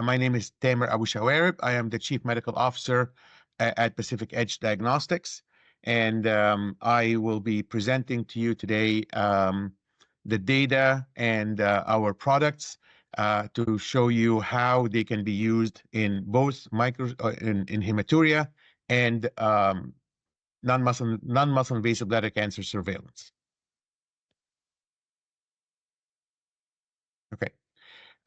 My name is Tamer Aboushwareb. I am the Chief Medical Officer at Pacific Edge Diagnostics, and I will be presenting to you today the data and our products to show you how they can be used in both in hematuria and non-muscle invasive bladder cancer surveillance. Okay.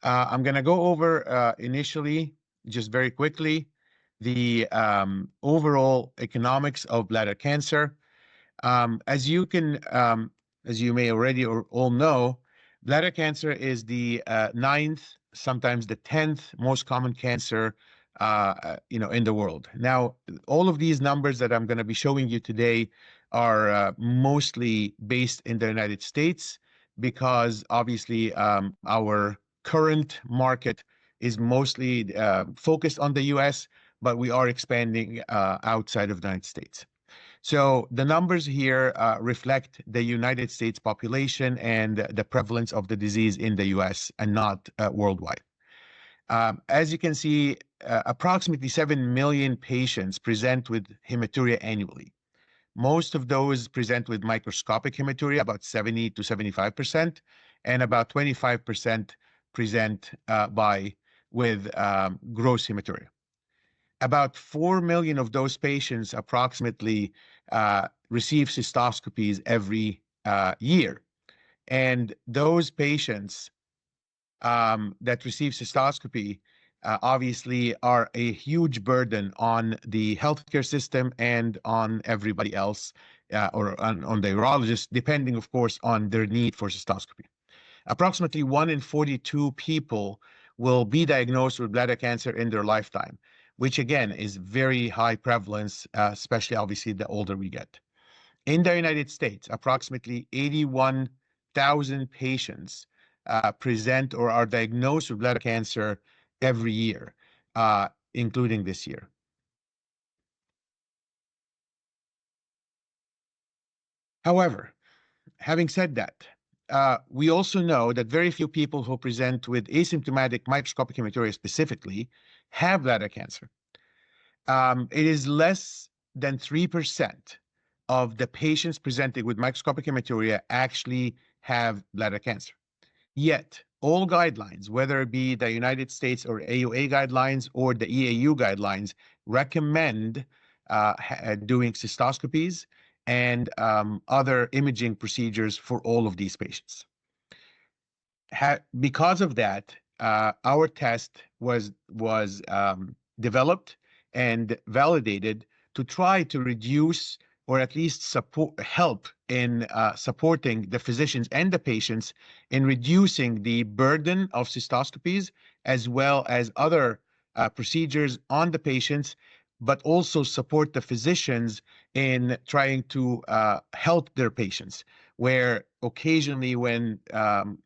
I'm going to go over initially, just very quickly, the overall economics of bladder cancer. As you may already all know, bladder cancer is the 9th, sometimes the 10th most common cancer, in the world. Now, all of these numbers that I'm going to be showing you today are mostly based in the United States, because obviously our current market is mostly focused on the US, but we are expanding outside of the United States. So the numbers here reflect the United States population and the prevalence of the disease in the US and not worldwide. As you can see, approximately 7 million patients present with hematuria annually. Most of those present with microscopic hematuria, about 70 to 75%, and about 25% present with gross hematuria. About 4 million of those patients approximately receive cystoscopies every year. And those patients that receive cystoscopy obviously are a huge burden on the healthcare system and on everybody else, or on the urologist, depending, of course, on their need for cystoscopy. Approximately 1 in 42 people will be diagnosed with bladder cancer in their lifetime, which again is very high prevalence, especially obviously the older we get. In the United States, approximately 81,000 patients present or are diagnosed with bladder cancer every year, including this year. However, having said that, we also know that very few people who present with asymptomatic microscopic hematuria specifically have bladder cancer. It is less than 3% of the patients presenting with microscopic hematuria actually have bladder cancer. Yet, all guidelines, whether it be the United States or AUA guidelines or the EAU guidelines, recommend doing cystoscopies and other imaging procedures for all of these patients. Because of that, our test was developed and validated to try to reduce, or at least help in supporting the physicians and the patients in reducing the burden of cystoscopies, as well as other procedures on the patients, but also support the physicians in trying to help their patients, where occasionally when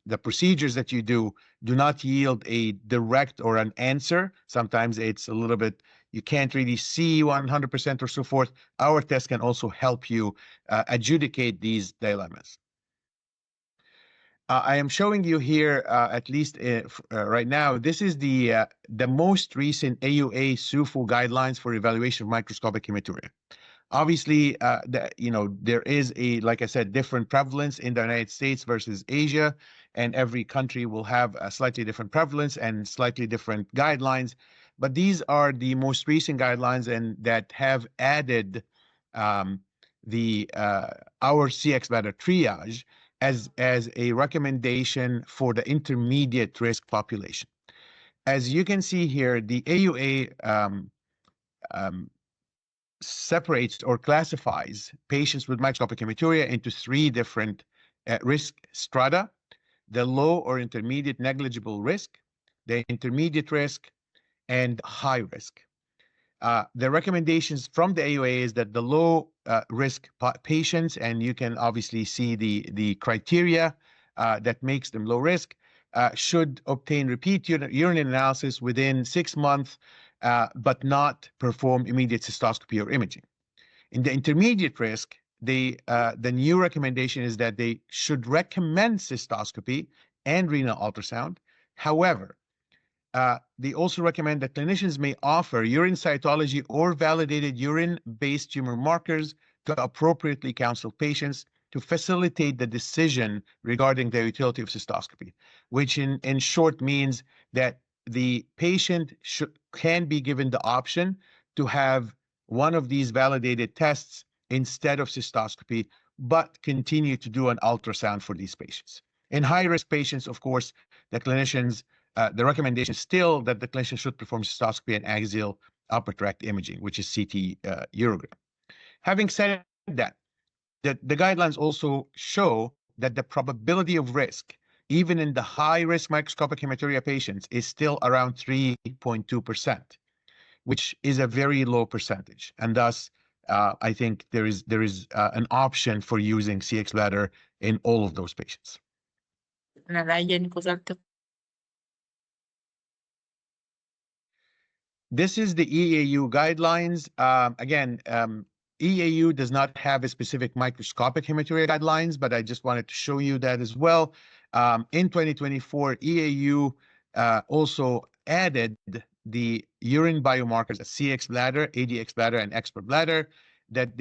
the procedures that you do not yield a direct or an answer, sometimes it's a little bit, you can't really see 100% or so forth, our test can also help you adjudicate these dilemmas. I am showing you here, at least right now, this is the most recent AUA SUFU guidelines for evaluation of microscopic hematuria. Obviously, there is like I said, different prevalence in the United States versus Asia, and every country will have a slightly different prevalence and slightly different guidelines. But these are the most recent guidelines, and that have added our Cxbladder triage as a recommendation for the intermediate risk population. As you can see here, the AUA separates or classifies patients with microscopic hematuria into 3 different risk strata: the low or intermediate negligible risk, the intermediate risk, and high risk. The recommendations from the AUA is that the low risk patients, and you can obviously see the criteria that makes them low risk, should obtain repeat urine analysis within 6 months, but not perform immediate cystoscopy or imaging. In the intermediate risk, the new recommendation is that they should recommend cystoscopy and renal ultrasound. However, they also recommend that clinicians may offer urine cytology or validated urine-based tumor markers to appropriately counsel patients to facilitate the decision regarding the utility of cystoscopy, which in short means that the patient can be given the option to have one of these validated tests instead of cystoscopy, but continue to do an ultrasound for these patients. In high-risk patients, of course, the recommendation is still that the clinician should perform cystoscopy and axial upper tract imaging, which is CT urogram. Having said that, the guidelines also show that the probability of risk, even in the high-risk microscopic hematuria patients, is still around 3.2%, which is a very low percentage. And thus, I think there is an option for using Cxbladder in all of those patients. This is the EAU guidelines. Again, EAU does not have a specific microscopic hematuria guidelines, but I just wanted to show you that as well. In 2024, EAU also added the urine biomarkers, Cxbladder, Cxbladder, and Cxbladder, that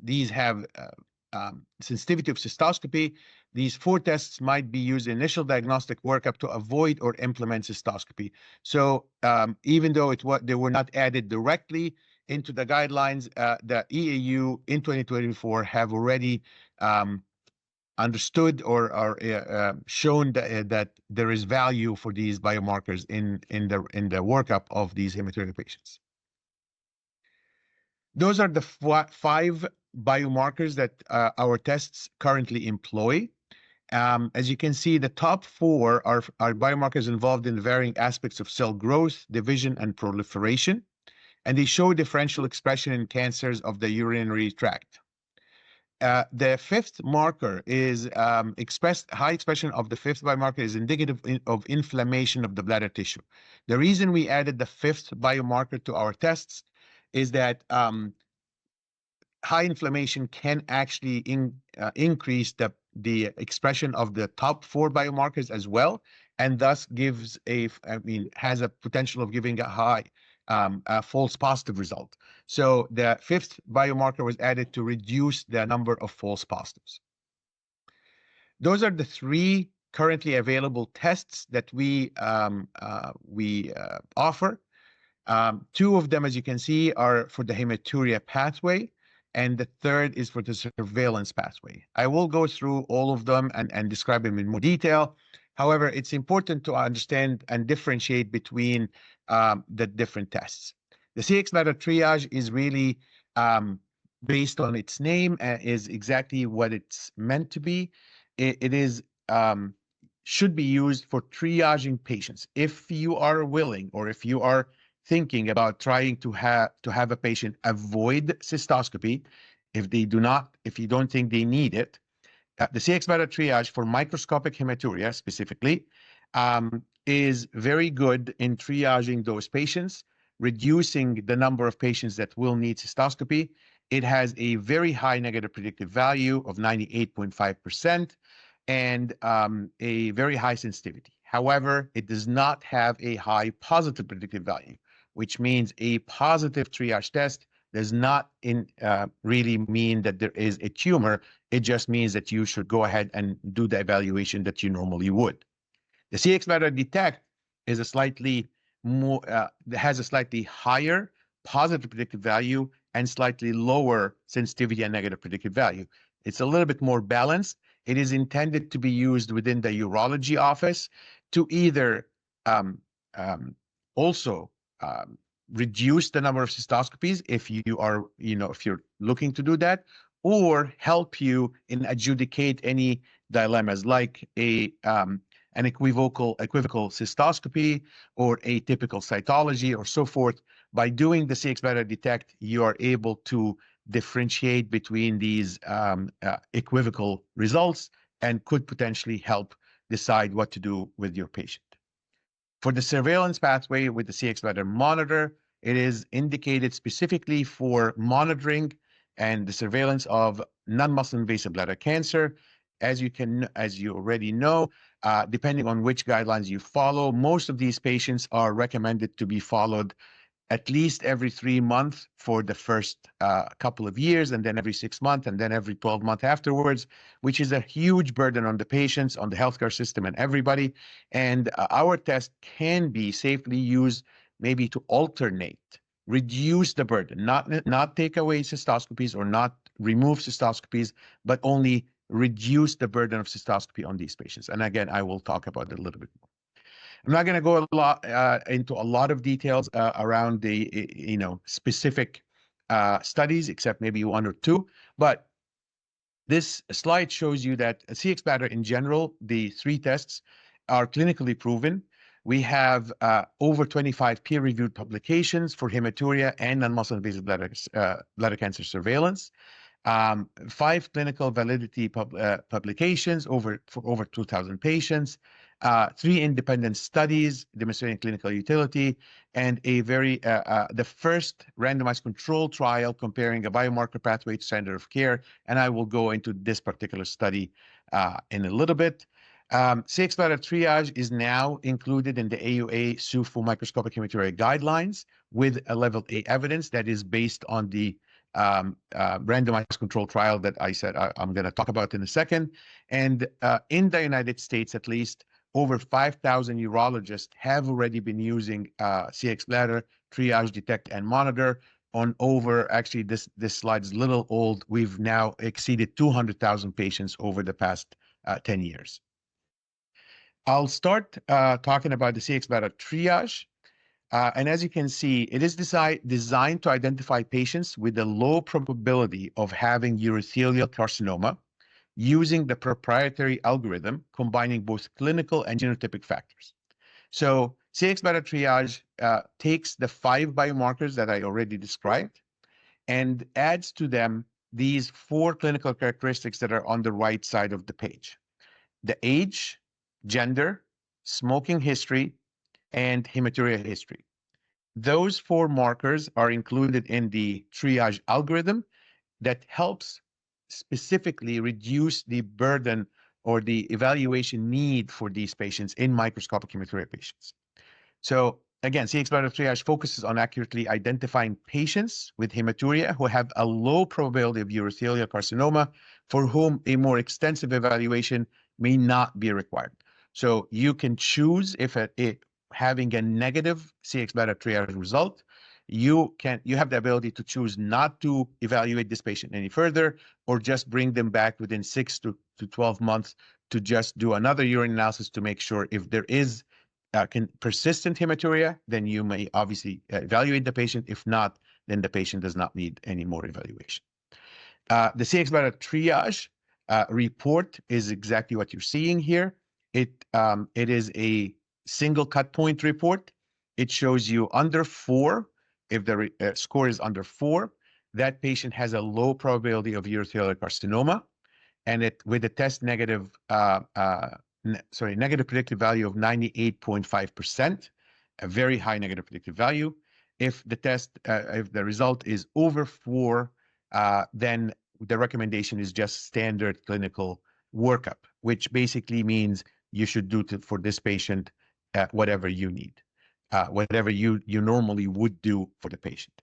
these have sensitivity of cystoscopy. These 4 tests might be used in initial diagnostic workup to avoid or implement cystoscopy. So even though they were not added directly into the guidelines, the EAU in 2024 have already understood or shown that there is value for these biomarkers in the workup of these hematuria patients. Those are the 5 biomarkers that our tests currently employ. As you can see, the top 4 are biomarkers involved in varying aspects of cell growth, division, and proliferation, and they show differential expression in cancers of the urinary tract. The 5th marker is high expression of the 5th biomarker is indicative of inflammation of the bladder tissue. The reason we added the 5th biomarker to our tests is that high inflammation can actually increase the expression of the top 4 biomarkers as well, and thus has a potential of giving a false positive result. So the 5th biomarker was added to reduce the number of false positives. Those are the 3 currently available tests that we offer. 2 of them, as you can see, are for the hematuria pathway, and the 3rd is for the surveillance pathway. I will go through all of them and describe them in more detail. However, it's important to understand and differentiate between the different tests. The Cxbladder triage is really based on its name, is exactly what it's meant to be. It is should be used for triaging patients. If you are willing, or if you are thinking about trying to have a patient avoid cystoscopy, if you don't think they need it, the Cxbladder triage for microscopic hematuria specifically is very good in triaging those patients, reducing the number of patients that will need cystoscopy. It has a very high negative predictive value of 98.5% and a very high sensitivity. However, it does not have a high positive predictive value, which means a positive triage test does not really mean that there is a tumor. It just means that you should go ahead and do the evaluation that you normally would. The Cxbladder Detect is has a slightly higher positive predictive value and slightly lower sensitivity and negative predictive value. It's a little bit more balanced. It is intended to be used within the urology office to either also reduce the number of cystoscopies if you're looking to do that, or help you in adjudicate any dilemmas like an equivocal cystoscopy or atypical cytology or so forth. By doing the Cxbladder Detect, you are able to differentiate between these equivocal results and could potentially help decide what to do with your patient. For the surveillance pathway with the Cxbladder Monitor, it is indicated specifically for monitoring and the surveillance of non-muscle invasive bladder cancer. As you already know, depending on which guidelines you follow. Most of these patients are recommended to be followed at least every 3 months for the first couple of years, and then every 6 months, and then every 12 months afterwards, which is a huge burden on the patients, on the healthcare system, and everybody. And our test can be safely used maybe to alternate, reduce the burden, not take away cystoscopies or not remove cystoscopies, but only reduce the burden of cystoscopy on these patients. And again, I will talk about it a little bit more. I'm not going to go into a lot of details around the specific studies, except maybe 1 or 2. But this slide shows you that Cxbladder in general, the 3 tests are clinically proven. We have over 25 peer-reviewed publications for hematuria and non-muscle invasive bladder cancer surveillance. 5 clinical validity publications for over 2,000 patients, 3 independent studies demonstrating clinical utility, and the first randomized control trial comparing a biomarker pathway to standard of care. And I will go into this particular study in a little bit. Cxbladder triage is now included in the AUA SUFU microscopic hematuria guidelines with a level A evidence that is based on the randomized control trial that I said I'm going to talk about in a second. And in the United States, at least, over 5,000 urologists have already been using Cxbladder, triage, detect, and monitor on over, actually, this slide is a little old. We've now exceeded 200,000 patients over the past 10 years. I'll start talking about the Cxbladder triage. And as you can see, it is designed to identify patients with a low probability of having urothelial carcinoma using the proprietary algorithm combining both clinical and genotypic factors. So Cxbladder triage takes the 5 biomarkers that I already described and adds to them these 4 clinical characteristics that are on the right side of the page: the age, gender, smoking history, and hematuria history. Those 4 markers are included in the triage algorithm that helps specifically reduce the burden or the evaluation need for these patients in microscopic hematuria patients. So again, Cxbladder triage focuses on accurately identifying patients with hematuria who have a low probability of urothelial carcinoma for whom a more extensive evaluation may not be required. So you can choose if having a negative Cxbladder triage result, you have the ability to choose not to evaluate this patient any further, or just bring them back within 6 to 12 months to just do another urine analysis to make sure if there is persistent hematuria, then you may obviously evaluate the patient. If not, then the patient does not need any more evaluation. The Cxbladder triage report is exactly what you're seeing here. It is a single cut point report. It shows you under 4. If the score is under 4, that patient has a low probability of urothelial carcinoma, and with a test negative predictive value of 98.5%, a very high negative predictive value. If the result is over 4, then the recommendation is just standard clinical workup, which basically means you should do for this patient whatever you need, whatever you normally would do for the patient.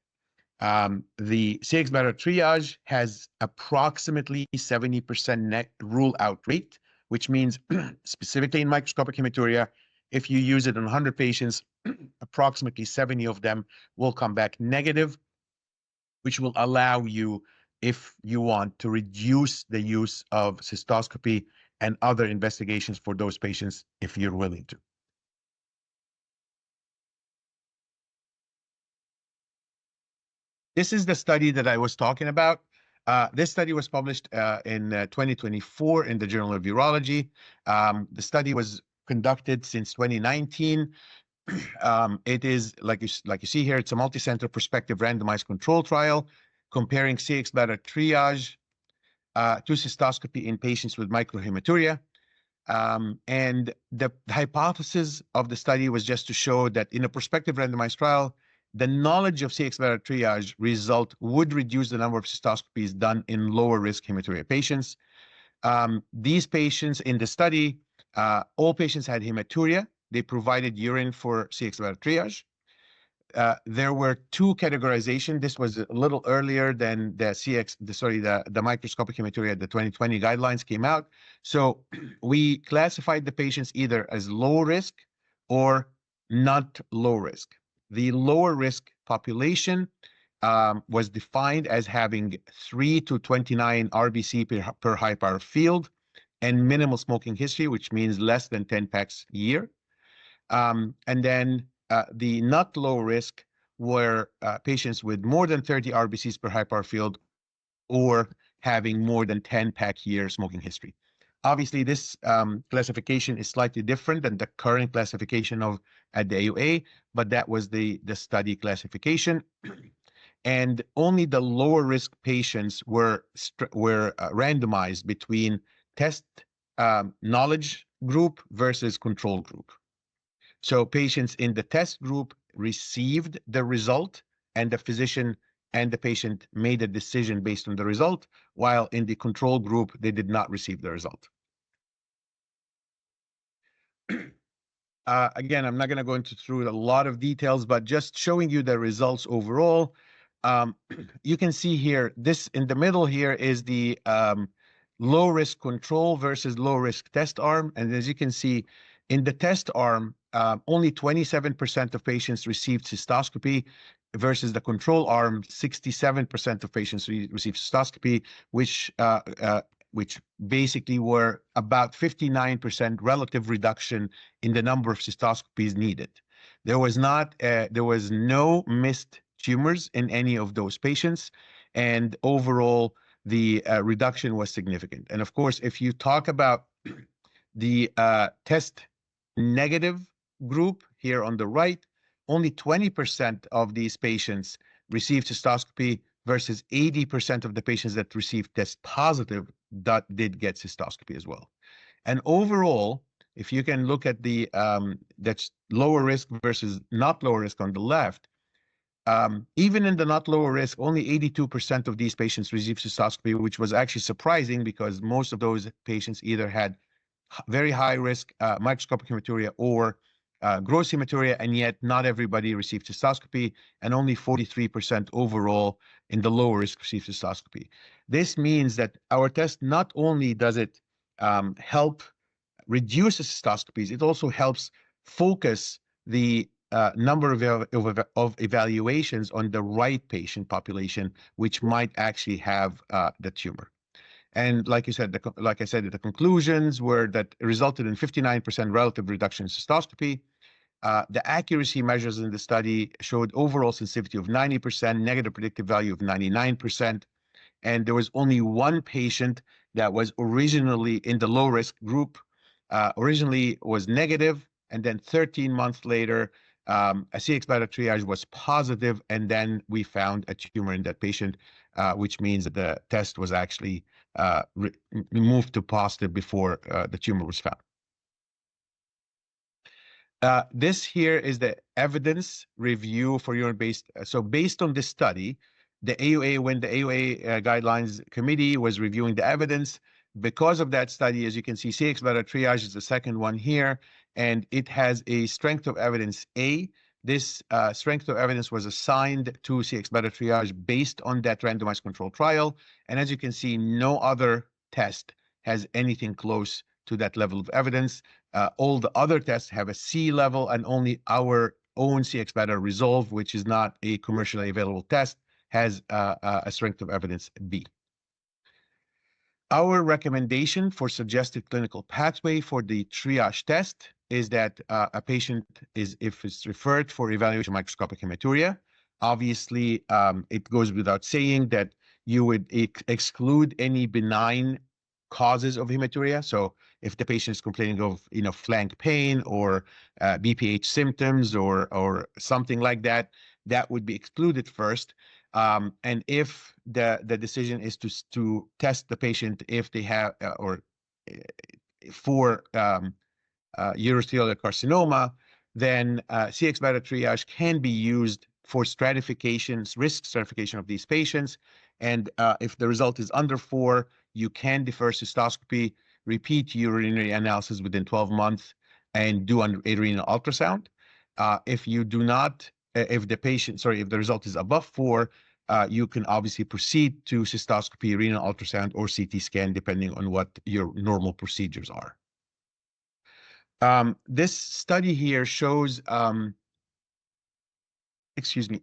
The Cxbladder triage has approximately 70% net rule out rate, which means specifically in microscopic hematuria, if you use it on 100 patients, approximately 70 of them will come back negative, which will allow you, if you want, to reduce the use of cystoscopy and other investigations for those patients if you're willing to. This is the study that I was talking about. This study was published in 2024 in the Journal of Urology. The study was conducted since 2019. It is, like you see here, it's a multi-center prospective randomized control trial comparing Cxbladder triage to cystoscopy in patients with microhematuria. And the hypothesis of the study was just to show that in a prospective randomized trial, the knowledge of Cxbladder triage result would reduce the number of cystoscopies done in lower risk hematuria patients. These patients in the study All patients had hematuria. They provided urine for Cxbladder triage. There were two categorizations. This was a little earlier than the microscopic hematuria, the 2020 guidelines came out. So we classified the patients either as low risk or not low risk. The lower risk population was defined as having 3 to 29 RBC per high power field and minimal smoking history, which means less than 10 packs a year. And then the not low risk were patients with more than 30 RBCs per high power field or having more than 10 pack year smoking history. Obviously, this classification is slightly different than the current classification at the AUA, but that was the study classification. And only the lower risk patients were randomized between test knowledge group versus control group. So patients in the test group received the result, and the physician and the patient made a decision based on the result, while in the control group, they did not receive the result. Again, I'm not going to go through a lot of details, but just showing you the results overall. You can see here, this in the middle here is the low risk control versus low risk test arm. And as you can see, in the test arm, only 27% of patients received cystoscopy versus the control arm, 67% of patients received cystoscopy, which basically were about 59% relative reduction in the number of cystoscopies needed. There was no missed tumors in any of those patients, and overall, the reduction was significant. And of course, if you talk about the test negative group here on the right, only 20% of these patients received cystoscopy versus 80% of the patients that received test positive that did get cystoscopy as well. And overall, if you can look at the that's lower risk versus not lower risk on the left, even in the not lower risk, only 82% of these patients received cystoscopy, which was actually surprising because most of those patients either had very high risk microscopic hematuria or gross hematuria, and yet not everybody received cystoscopy, and only 43% overall in the lower risk received cystoscopy. This means that our test not only does it help reduce the cystoscopies, it also helps focus the number of evaluations on the right patient population, which might actually have the tumor. And like I said, the conclusions were that it resulted in 59% relative reduction in cystoscopy. The accuracy measures in the study showed overall sensitivity of 90%, negative predictive value of 99%. And there was only one patient that was originally in the low risk group, originally was negative, and then 13 months later, a Cxbladder triage was positive, and then we found a tumor in that patient, which means that the test was actually moved to positive before the tumor was found. This here is the evidence review for urine-based. So based on this study, the AUA, when the AUA guidelines committee was reviewing the evidence, because of that study, as you can see, Cxbladder triage is the second one here, and it has a strength of evidence A. This strength of evidence was assigned to Cxbladder triage based on that randomized control trial. And as you can see, no other test has anything close to that level of evidence. All the other tests have a C level, and only our own Cxbladder Resolve, which is not a commercially available test, has a strength of evidence B. Our recommendation for suggested clinical pathway for the triage test is that a patient if it's referred for evaluation of microscopic hematuria, obviously it goes without saying that you would exclude any benign causes of hematuria. So if the patient is complaining of flank pain or BPH symptoms or something like that, that would be excluded first. And if the decision is to test the patient if they have for urothelial carcinoma, then Cxbladder triage can be used for risk stratification of these patients. And if the result is under 4, you can defer cystoscopy. repeat urinary analysis within 12 months and do an renal ultrasound. If you do not, if the result is above 4, you can obviously proceed to cystoscopy, renal ultrasound, or CT scan, depending on what your normal procedures are. This study here shows,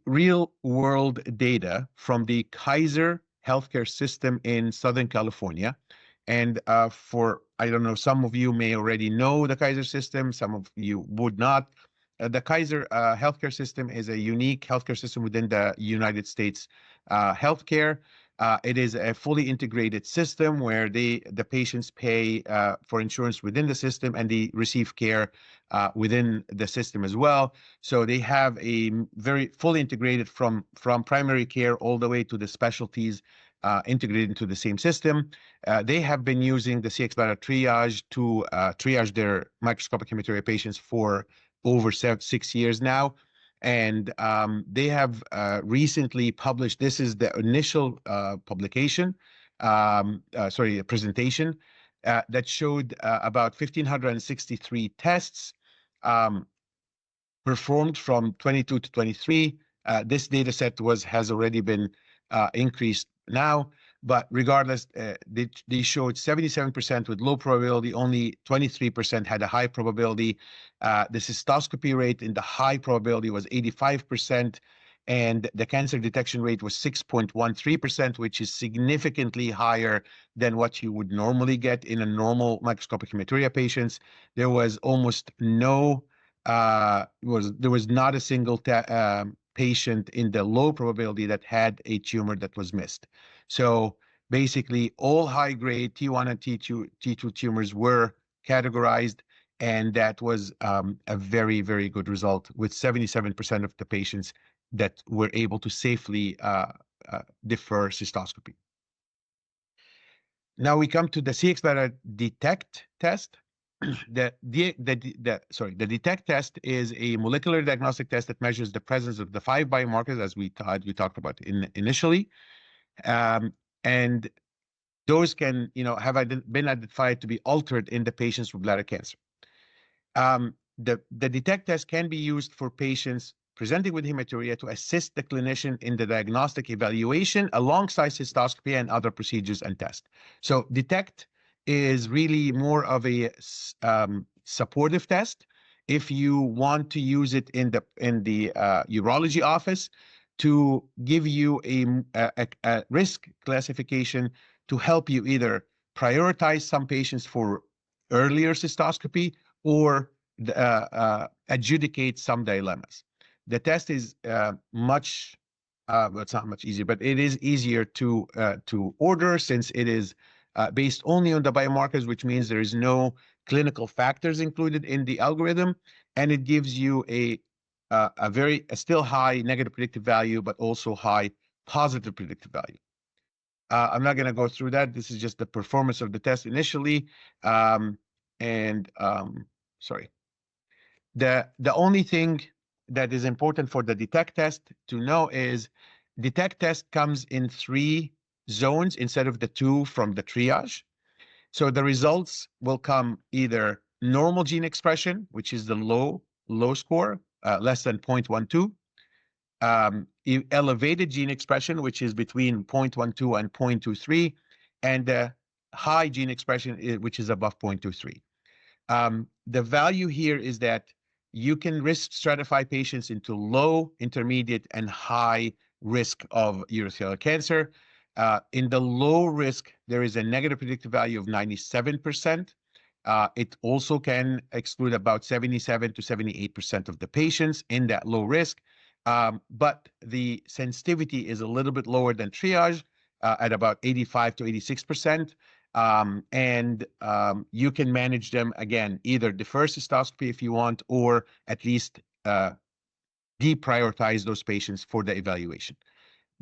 real world data from the Kaiser healthcare system in Southern California. And I don't know, some of you may already know the Kaiser system, some of you would not. The Kaiser healthcare system is a unique healthcare system within the United States healthcare. It is a fully integrated system where the patients pay for insurance within the system, and they receive care within the system as well. So they have a very fully integrated from primary care all the way to the specialties integrated into the same system. They have been using the Cxbladder triage to triage their microscopic hematuria patients for over 6 years now. And they have recently published, this is the initial presentation that showed about 1,563 tests performed from 22 to 23. This data set has already been increased now, but regardless, they showed 77% with low probability, only 23% had a high probability. The cystoscopy rate in the high probability was 85%, and the cancer detection rate was 6.13%, which is significantly higher than what you would normally get in a normal microscopic hematuria patients. There was almost no, there was not a single patient in the low probability that had a tumor that was missed. So basically all high-grade T1 and T2 tumors were categorized, and that was a very, very good result, with 77% of the patients that were able to safely defer cystoscopy. Now we come to the Cxbladder Detect test. The Detect test is a molecular diagnostic test that measures the presence of the 5 biomarkers, as we talked about initially, and those can, have been identified to be altered in the patients with bladder cancer. The Detect test can be used for patients presenting with hematuria to assist the clinician in the diagnostic evaluation alongside cystoscopy and other procedures and tests. So Detect is really more of a supportive test. If you want to use it in the urology office to give you a risk classification to help you either prioritize some patients for earlier cystoscopy or adjudicate some dilemmas. The test is much, well, it's not much easier, but it is easier to order, since it is based only on the biomarkers, which means there is no clinical factors included in the algorithm, and it gives you a still high negative predictive value, but also high positive predictive value. I'm not going to go through that. This is just the performance of the test initially. Sorry. The only thing that is important for the Detect test to know is Detect test comes in 3 zones instead of the 2 from the triage. So the results will come either normal gene expression, which is the low score, less than 0.12, elevated gene expression, which is between 0.12 and 0.23, and high gene expression, which is above 0.23. The value here is that you can risk stratify patients into low, intermediate, and high risk of urothelial cancer. In the low risk, there is a negative predictive value of 97%. It also can exclude about 77 to 78% of the patients in that low risk. But the sensitivity is a little bit lower than triage at about 85 to 86%. And you can manage them, again, either defer cystoscopy if you want, or at least deprioritize those patients for the evaluation.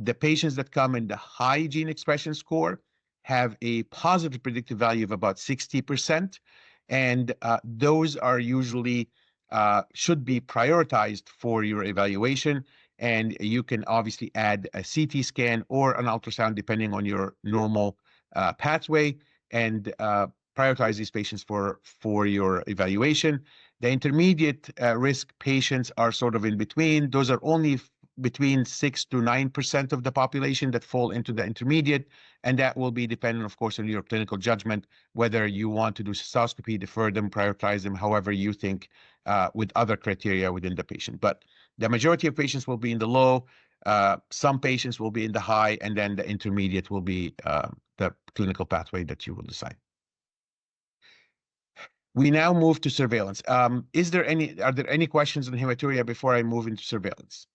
The patients that come in the high gene expression score have a positive predictive value of about 60%, and those are usually should be prioritized for your evaluation. And you can obviously add a CT scan or an ultrasound depending on your normal pathway, and prioritize these patients for your evaluation. The intermediate risk patients are sort of in between. Those are only between 6 to 9% of the population that fall into the intermediate, and that will be dependent, of course, on your clinical judgment, whether you want to do cystoscopy, defer them, prioritize them, however you think, with other criteria within the patient. But the majority of patients will be in the low, some patients will be in the high, and then the intermediate will be the clinical pathway that you will decide. We now move to surveillance. Are there any questions on hematuria before I move into surveillance?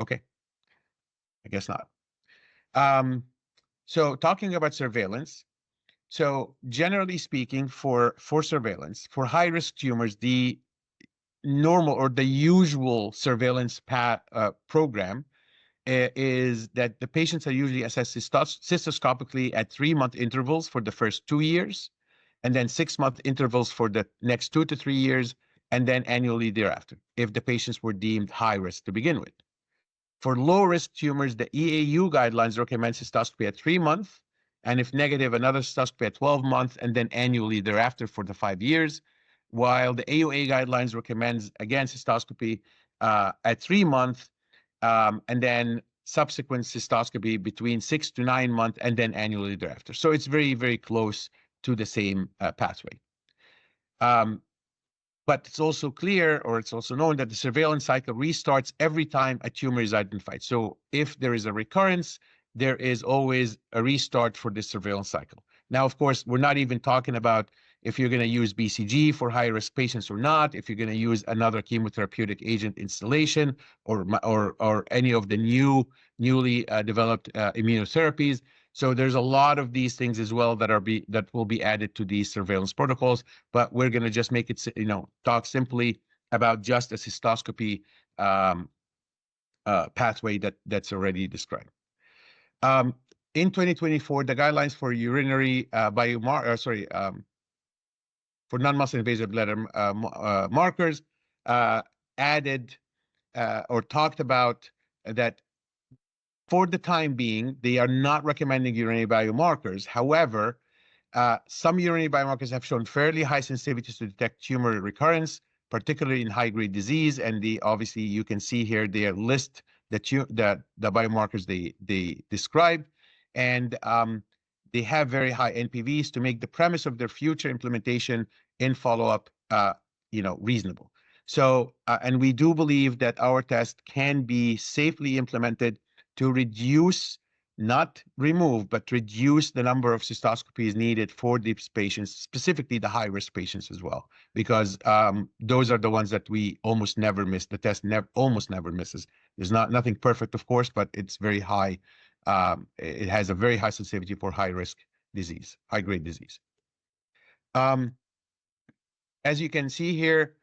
Okay, I guess not. So talking about surveillance, so generally speaking, for surveillance, for high-risk tumors, the normal or the usual surveillance program is that the patients are usually assessed cystoscopically at 3-month intervals for the first 2 years, and then 6-month intervals for the next 2 to 3 years, and then annually thereafter, if the patients were deemed high risk to begin with. For low-risk tumors, the EAU guidelines recommend cystoscopy at 3 months, and if negative, another cystoscopy at 12 months, and then annually thereafter for the 5 years, while the AUA guidelines recommends, again, cystoscopy at 3 months, and then subsequent cystoscopy between 6 to 9 months, and then annually thereafter. So it's very, very close to the same pathway. But it's also clear, or it's also known, that the surveillance cycle restarts every time a tumor is identified. So if there is a recurrence, there is always a restart for this surveillance cycle. Now, of course, we're not even talking about if you're going to use BCG for high-risk patients or not, if you're going to use another chemotherapeutic agent installation or any of the newly developed immunotherapies. So there's a lot of these things as well that will be added to these surveillance protocols, but we're going to just make it, talk simply about just a cystoscopy pathway that's already described. In 2024, the guidelines for urinary for non-muscle invasive bladder markers added or talked about that. For the time being, they are not recommending urinary biomarkers. However, some urinary biomarkers have shown fairly high sensitivities to detect tumor recurrence, particularly in high-grade disease. And obviously, you can see here they list the biomarkers they describe, and they have very high NPVs to make the premise of their future implementation in follow-up, reasonable. So, and we do believe that our test can be safely implemented to reduce, not remove, but reduce the number of cystoscopies needed for these patients, specifically the high-risk patients as well, because those are the ones that we almost never miss. The test almost never misses. There's nothing perfect, of course, but it's very high. It has a very high sensitivity for high-risk disease, high-grade disease. As you can see here,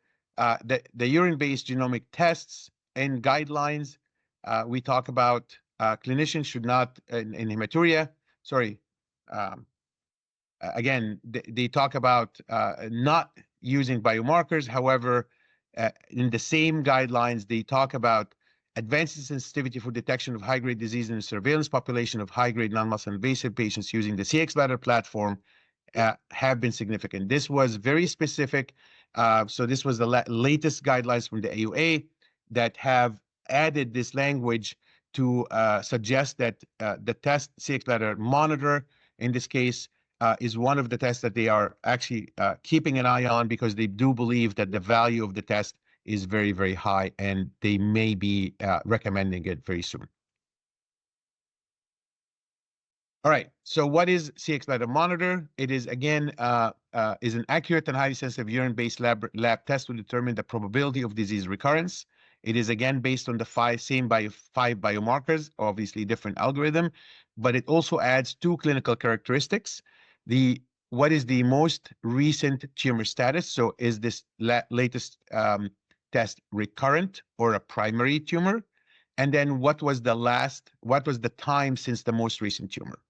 the urine-based genomic tests and guidelines, we talk about clinicians should not, in hematuria, again, they talk about not using biomarkers. However, in the same guidelines, they talk about advanced sensitivity for detection of high-grade disease in the surveillance population of high-grade non-muscle invasive patients using the Cxbladder platform have been significant. This was very specific. So this was the latest guidelines from the AUA that have added this language to suggest that the test Cxbladder monitor, in this case, is one of the tests that they are actually keeping an eye on, because they do believe that the value of the test is very, very high, and they may be recommending it very soon. All right, so what is Cxbladder Monitor? It is, again, is an accurate and highly sensitive urine-based lab test to determine the probability of disease recurrence. It is, again, based on the five biomarkers, obviously different algorithm, but it also adds 2 clinical characteristics. What is the most recent tumor status? So is this latest test recurrent or a primary tumor? And then what was the time since the most recent tumor?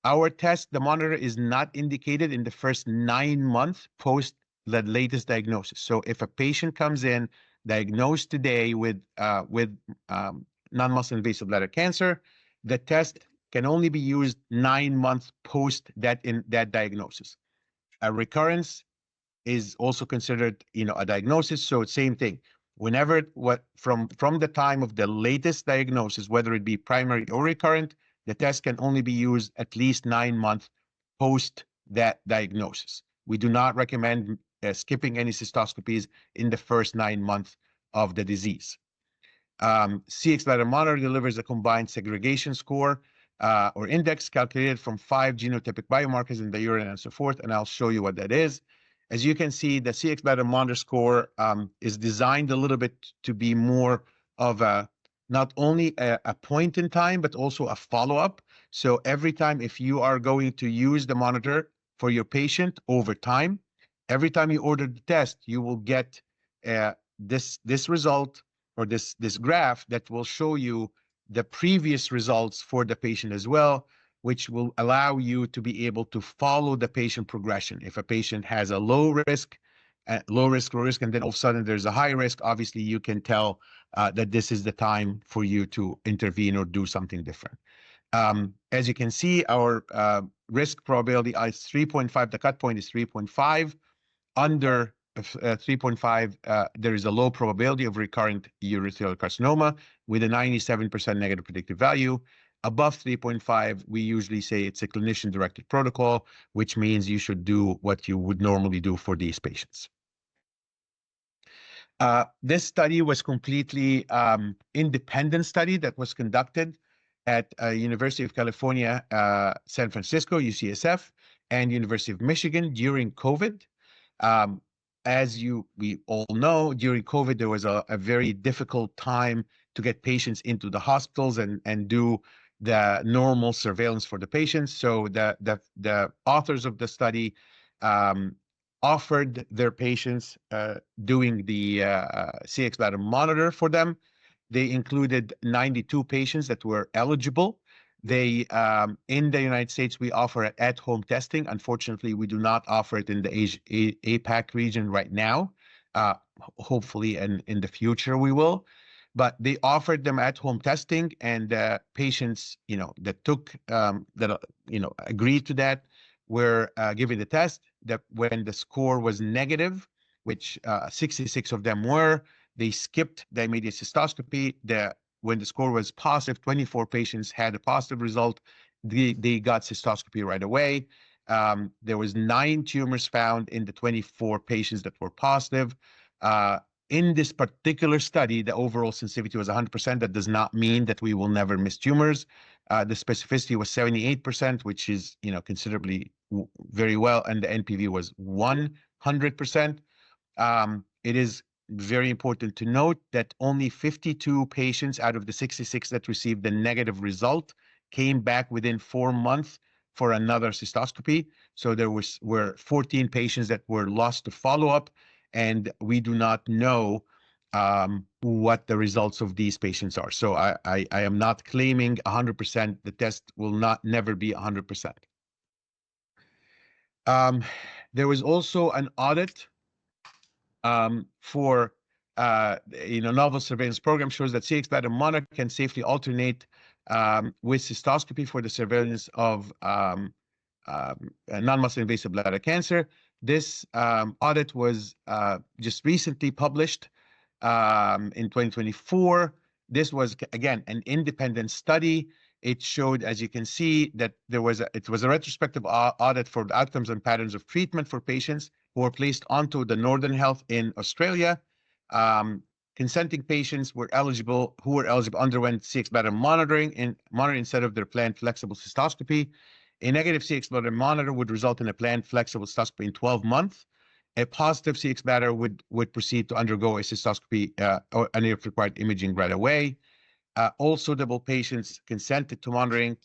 Our test, the monitor, is not indicated in the first 9 months post the latest diagnosis. So if a patient comes in diagnosed today with non-muscle invasive bladder cancer, the test can only be used 9 months post that diagnosis. A recurrence is also considered, a diagnosis. So same thing. Whenever from the time of the latest diagnosis, whether it be primary or recurrent, the test can only be used at least 9 months post that diagnosis. We do not recommend skipping any cystoscopies in the first 9 months of the disease. Cxbladder monitor delivers a combined segregation score or index calculated from 5 genotypic biomarkers in the urine and so forth, and I'll show you what that is. As you can see, the Cxbladder monitor score is designed a little bit to be more of not only a point in time, but also a follow-up. So every time, if you are going to use the monitor for your patient over time, every time you order the test, you will get this result, or this graph that will show you the previous results for the patient as well, which will allow you to be able to follow the patient progression. If a patient has a low risk, and then all of a sudden there's a high risk, obviously you can tell that this is the time for you to intervene or do something different. As you can see, our risk probability is 3.5. The cut point is 3.5. Under 3.5, there is a low probability of recurrent urothelial carcinoma with a 97% negative predictive value. Above 3.5, we usually say it's a clinician-directed protocol, which means you should do what you would normally do for these patients. This study was completely independent study that was conducted at University of California, San Francisco, UCSF, and University of Michigan during COVID. As we all know, during COVID, there was a very difficult time to get patients into the hospitals and do the normal surveillance for the patients. So the authors of the study offered their patients doing the Cxbladder monitor for them. They included 92 patients that were eligible. They, in the United States, we offer at-home testing. Unfortunately, we do not offer it in the APAC region right now. Hopefully, and in the future we will. But they offered them at-home testing, and patients, that took agreed to that, were given the test. That when the score was negative, which 66 of them were, they skipped the immediate cystoscopy. When the score was positive, 24 patients had a positive result. They got cystoscopy right away. There was 9 tumors found in the 24 patients that were positive. In this particular study, the overall sensitivity was 100%. That does not mean that we will never miss tumors. The specificity was 78%, which is considerably very well, and the NPV was 100%. It is very important to note that only 52 patients out of the 66 that received the negative result came back within 4 months for another cystoscopy. So there were 14 patients that were lost to follow-up, and we do not know what the results of these patients are. So I am not claiming 100%. The test will never be 100%. There was also an audit for novel surveillance program shows that Cxbladder monitor can safely alternate with cystoscopy for the surveillance of non-muscle invasive bladder cancer. This audit was just recently published in 2024. This was, again, an independent study. It showed, as you can see, that it was a retrospective audit for the outcomes and patterns of treatment for patients who were placed onto the Northern Health in Australia. Consenting patients who were eligible underwent Cxbladder monitoring instead of their planned flexible cystoscopy. A negative Cxbladder monitor would result in a planned flexible cystoscopy in 12 months. A positive Cxbladder would proceed to undergo a cystoscopy and if required imaging right away. All suitable patients consented to monitoring.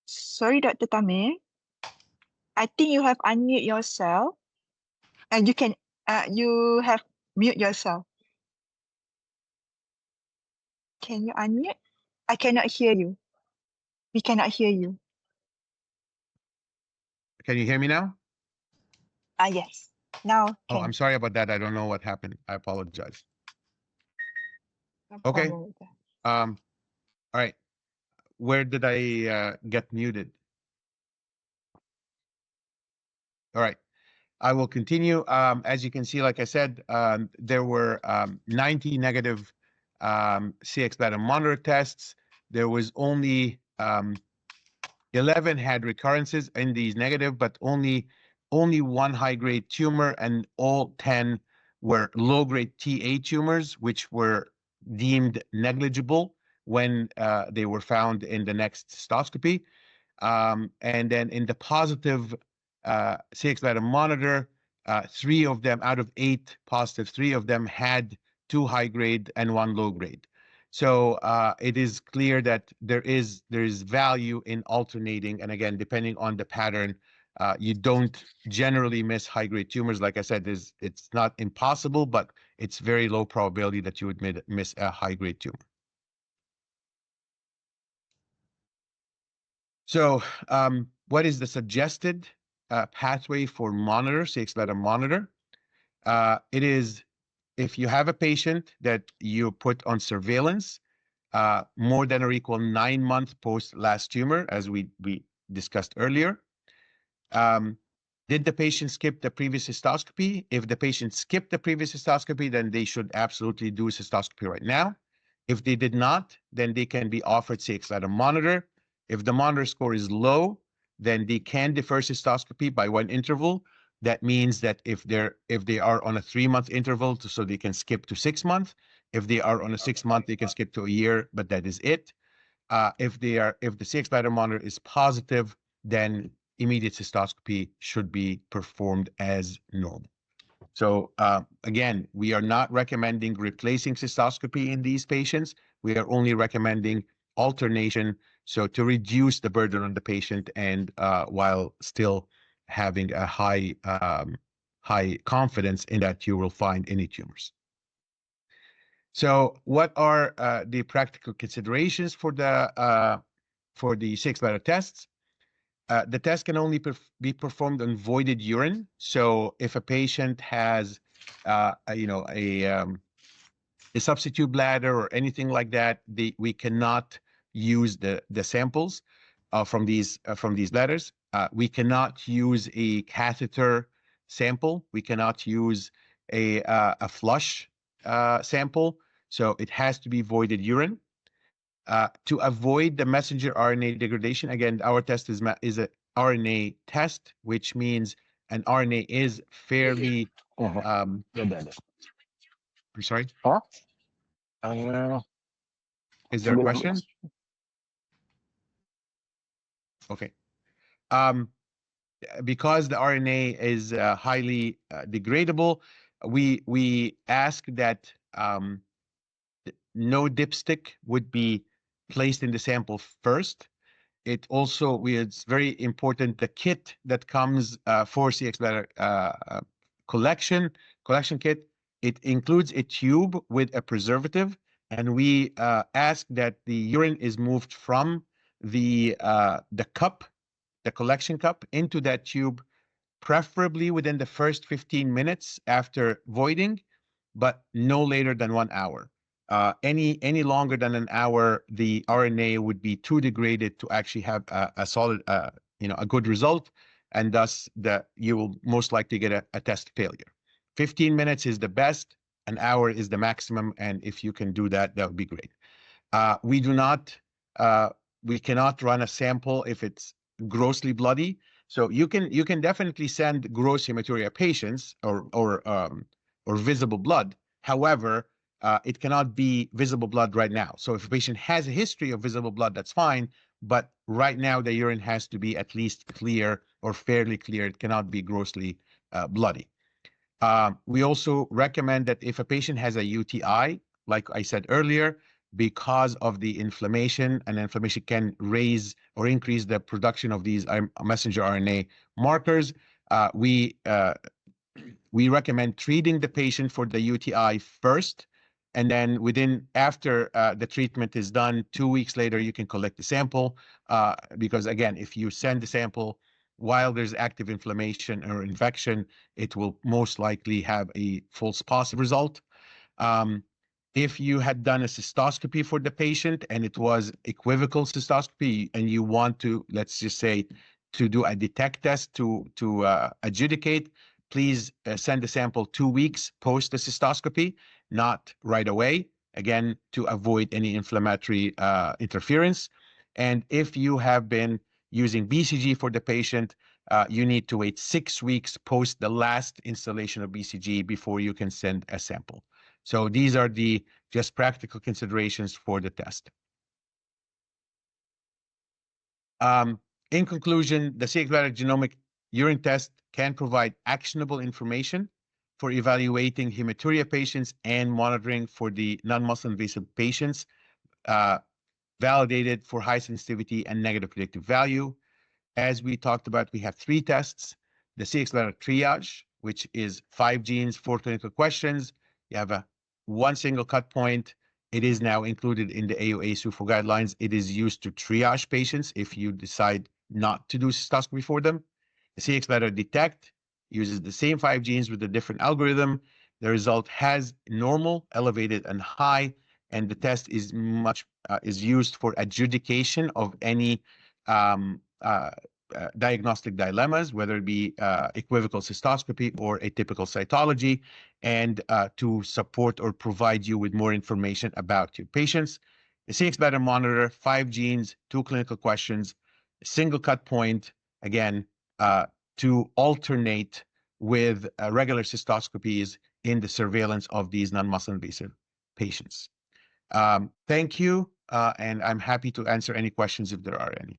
Sorry, Dr. Tamer. I think you have unmute yourself. And you have mute yourself. Can you unmute? I cannot hear you. We cannot hear you. Can you hear me now? Yes. Now Oh, can. I'm sorry about that. I don't know what happened. I apologize. No Okay. problem with that. All right. Where did I get muted? All right. I will continue. As you can see, like I said, there were 90 negative Cxbladder monitor tests. There was only 11 had recurrences in these negative, but only one high-grade tumor, and all 10 were low-grade Ta tumors, which were deemed negligible when they were found in the next cystoscopy. And then in the positive Cxbladder monitor, 3 of them out of 8 positive, 3 of them had 2 high-grade and 1 low-grade. So it is clear that there is value in alternating, and again, depending on the pattern, you don't generally miss high-grade tumors. Like I said, it's not impossible, but it's very low probability that you would miss a high-grade tumor. So what is the suggested pathway for monitor, Cxbladder monitor? It is if you have a patient that you put on surveillance more than or equal 9 months post last tumor, as we discussed earlier. Did the patient skip the previous cystoscopy? If the patient skipped the previous cystoscopy, then they should absolutely do a cystoscopy right now. If they did not, then they can be offered Cxbladder monitor. If the monitor score is low, then they can defer cystoscopy by 1 interval. That means that if they are on a 3-month interval, so they can skip to 6 months. If they are on a 6-month, they can skip to a year, but that is it. If the Cxbladder monitor is positive, then immediate cystoscopy should be performed as normal. So again, we are not recommending replacing cystoscopy in these patients. We are only recommending alternation, so to reduce the burden on the patient and while still having a high confidence in that you will find any tumors. So what are the practical considerations for the Cxbladder tests? The test can only be performed on voided urine. So if a patient has, a substitute bladder or anything like that, we cannot use the samples from these bladders. We cannot use a catheter sample. We cannot use a flush sample. So it has to be voided urine. To avoid the messenger RNA degradation, again, our test is an RNA test, which means an RNA is fairly. I'm sorry. Huh? Is there a question? Okay. Because the RNA is highly degradable, we ask that no dipstick would be placed in the sample first. It's very important, the kit that comes for Cxbladder collection kit, it includes a tube with a preservative, and we ask that the urine is moved from the cup, the collection cup, into that tube, preferably within the first 15 minutes after voiding, but no later than 1 hour. Any longer than an hour, the RNA would be too degraded to actually have a solid, a good result, and thus you will most likely get a test failure. 15 minutes is the best, an hour is the maximum, and if you can do that, that would be great. We cannot run a sample if it's grossly bloody. So you can definitely send gross hematuria patients or visible blood. However, it cannot be visible blood right now. So if a patient has a history of visible blood, that's fine. But right now, the urine has to be at least clear or fairly clear. It cannot be grossly bloody. We also recommend that if a patient has a UTI, like I said earlier, because of the inflammation, and inflammation can raise or increase the production of these messenger RNA markers, we recommend treating the patient for the UTI first, and then after the treatment is done, 2 weeks later, you can collect the sample, because again, if you send the sample while there's active inflammation or infection, it will most likely have a false positive result. If you had done a cystoscopy for the patient and it was equivocal cystoscopy, and you want to, let's just say, to do a detect test to adjudicate, please send the sample 2 weeks post the cystoscopy, not right away, again, to avoid any inflammatory interference. And if you have been using BCG for the patient, you need to wait 6 weeks post the last installation of BCG before you can send a sample. So these are the just practical considerations for the test. In conclusion, the Cxbladder genomic urine test can provide actionable information for evaluating hematuria patients and monitoring for the non-muscle invasive patients, validated for high sensitivity and negative predictive value. As we talked about, we have 3 tests: the Cxbladder triage, which is 5 genes, 4 clinical questions. You have one single cut point. It is now included in the AUA SUFO guidelines. It is used to triage patients if you decide not to do cystoscopy for them. The Cxbladder detect uses the same 5 genes with a different algorithm. The result has normal, elevated, and high, and the test is is used for adjudication of any diagnostic dilemmas, whether it be equivocal cystoscopy or atypical cytology, and to support or provide you with more information about your patients. The Cxbladder monitor, 5 genes, 2 clinical questions, a single cut point, again, to alternate with regular cystoscopies in the surveillance of these non-muscle invasive patients. Thank you, and I'm happy to answer any questions if there are any.